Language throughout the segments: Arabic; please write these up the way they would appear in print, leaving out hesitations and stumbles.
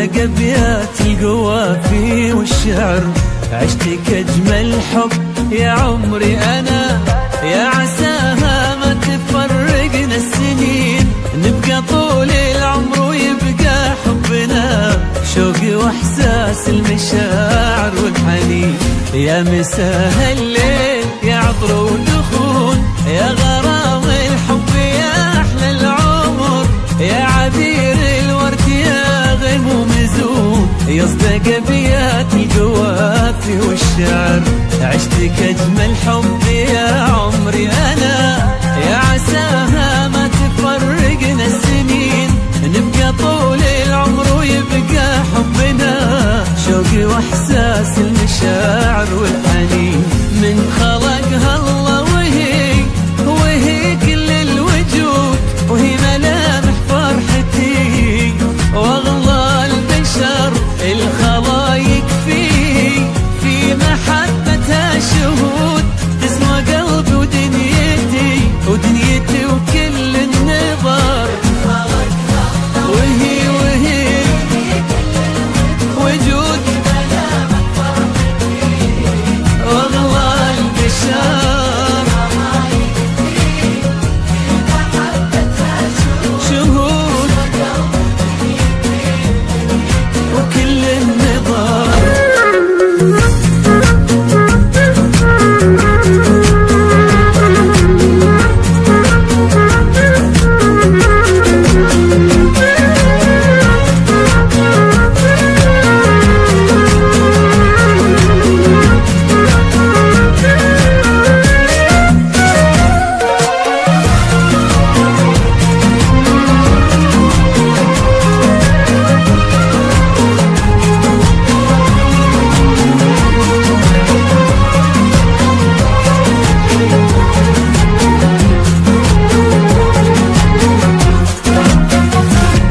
يصدق ابيات القوافي والشعر. عشتك اجمل حب يا عمري انا، يا عساها ما تفرقنا السنين، نبقى طول العمر ويبقى حبنا شوقي واحساس المشاعر والحنين. يا مساء الليل يا عطر ودخون، يا غرام الحب يا احلى العمر، يا عبير الورد يا غيم ومزون، يصدق ابيات القوافي والشعر. عشتك اجمل حب يا عمري انا، يا عساها ما تفرقنا السنين، نبقى طول العمر ويبقى حبنا شوقي واحساس المشاعر والحنين. من خلقها الله وهي كل الوجود، وهي ملامح فرحتي واغلى البشر الخلايق في محبتها شهود، تسوى قلبي ودنيتي وكل النظر. وهي وجود واغلى البشر شهود وكل النظر.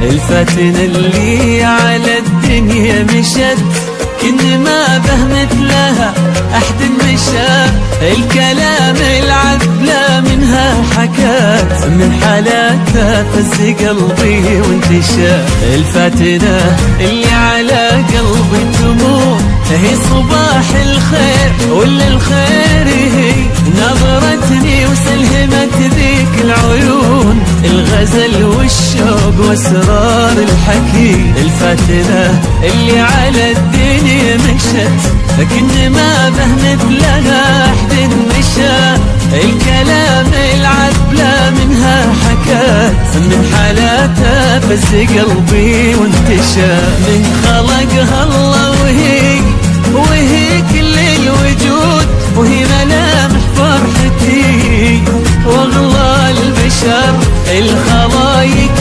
الفاتنة اللي على الدنيا مشت، كن ما بهمت لها أحد مشى، الكلام العذلة منها حكات، من حالاتها فز قلبي وانتشى. الفاتنة اللي على قلبي تموت، هي صباح الخير ولا الخير، هي نظرتني وسلهمت ذيك العيون، الغزل والشوق واسرار الحكي. الفاتنة اللي على الدنيا مشت، لكن ما بهمت لها احد مشى، الكلام العذلة منها حكات، من حالاتها فز قلبي وانتشى. من خلقها الله وهي كل الوجود، وهي ملامح فرحتي واغلى البشر الخلايق